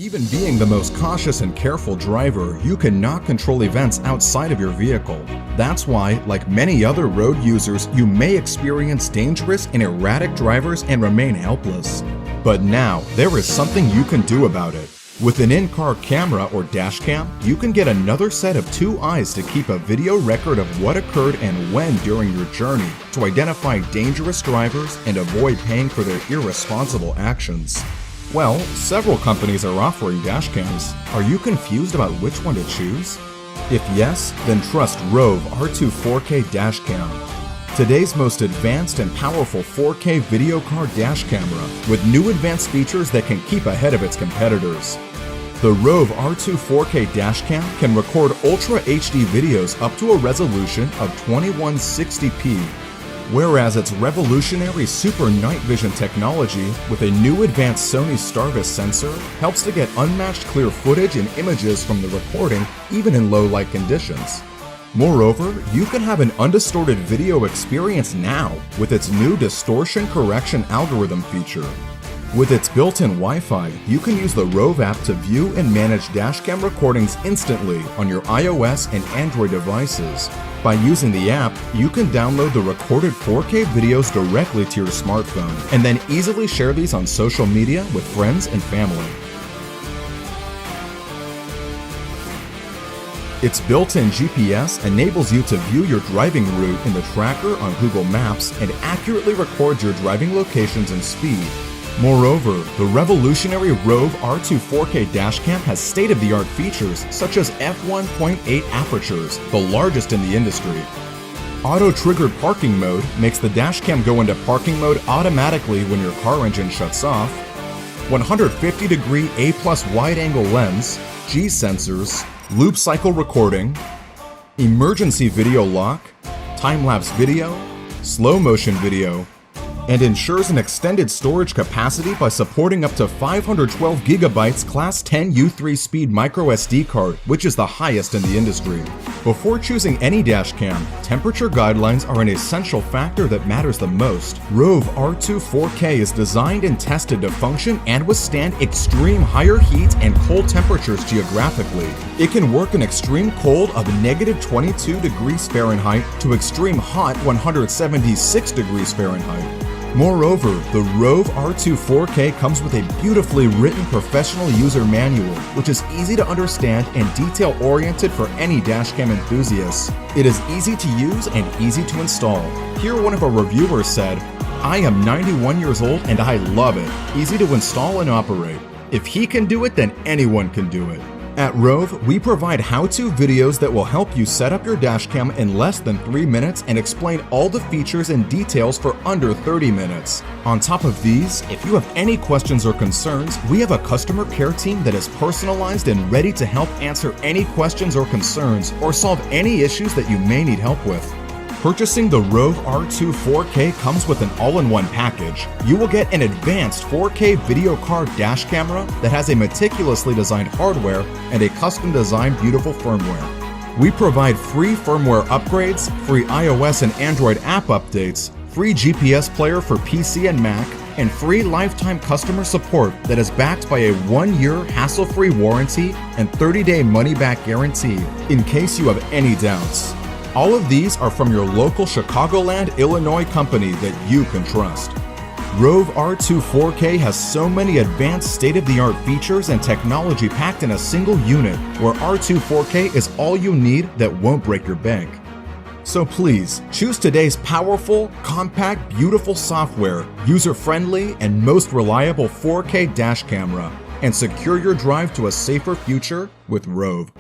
Even being the most cautious and careful driver, you cannot control events outside of your vehicle. That's why, like many other road users, you may experience dangerous and erratic drivers and remain helpless. But now, there is something you can do about it. With an in-car camera or dash cam, you can get another set of two eyes to keep a video record of what occurred and when during your journey to identify dangerous drivers and avoid paying for their irresponsible actions. Well, several companies are offering dash cams. Are you confused about which one to choose? If yes, then trust Rove R2 4K Dash Cam. Today's most advanced and powerful 4K video car dash camera with new advanced features that can keep ahead of its competitors. The Rove R2 4K dash cam can record Ultra HD videos up to a resolution of 2160p, whereas its revolutionary Super Night Vision technology with a new advanced Sony Starvis sensor helps to get unmatched clear footage and images from the recording even in low light conditions. Moreover, you can have an undistorted video experience now with its new distortion correction algorithm feature. With its built-in Wi-Fi, you can use the Rove app to view and manage dashcam recordings instantly on your iOS and Android devices. By using the app, you can download the recorded 4K videos directly to your smartphone and then easily share these on social media with friends and family. Its built-in GPS enables you to view your driving route in the tracker on Google Maps and accurately record your driving locations and speed. Moreover, the revolutionary Rove R2 4K dashcam has state-of-the-art features such as f1.8 apertures, the largest in the industry. Auto-triggered parking mode makes the dashcam go into parking mode automatically when your car engine shuts off. 150-degree A+ wide-angle lens, G sensors, loop cycle recording, emergency video lock, time-lapse video, slow motion video, and ensures an extended storage capacity by supporting up to 512 GB Class 10 U3 speed microSD card, which is the highest in the industry. Before choosing any dashcam, temperature guidelines are an essential factor that matters the most. Rove R2 4K is designed and tested to function and withstand extreme higher heat and cold temperatures geographically. It can work in extreme cold of -22 degrees Fahrenheit to extreme hot 176 degrees Fahrenheit. Moreover, the Rove R2 4K comes with a beautifully written professional user manual, which is easy to understand and detail-oriented for any dashcam enthusiasts. It is easy to use and easy to install. Here one of our reviewers said, "I am 91 years old and I love it. Easy to install and operate. If he can do it, then anyone can do it." At Rove, we provide how-to videos that will help you set up your dashcam in less than 3 minutes and explain all the features and details for under 30 minutes. On top of these, if you have any questions or concerns, we have a customer care team that is personalized and ready to help answer any questions or concerns or solve any issues that you may need help with. Purchasing the Rove R2 4K comes with an all-in-one package. You will get an advanced 4K video card dash camera that has a meticulously designed hardware and a custom-designed beautiful firmware. We provide free firmware upgrades, free iOS and Android app updates, free GPS player for PC and Mac, and free lifetime customer support that is backed by a 1-year hassle-free warranty and 30-day money-back guarantee in case you have any doubts. All of these are from your local Chicagoland, Illinois company that you can trust. Rove R2 4K has so many advanced state-of-the-art features and technology packed in a single unit, where R2 4K is all you need that won't break your bank. So please, choose today's powerful, compact, beautiful software, user-friendly, and most reliable 4K dash camera, and secure your drive to a safer future with Rove.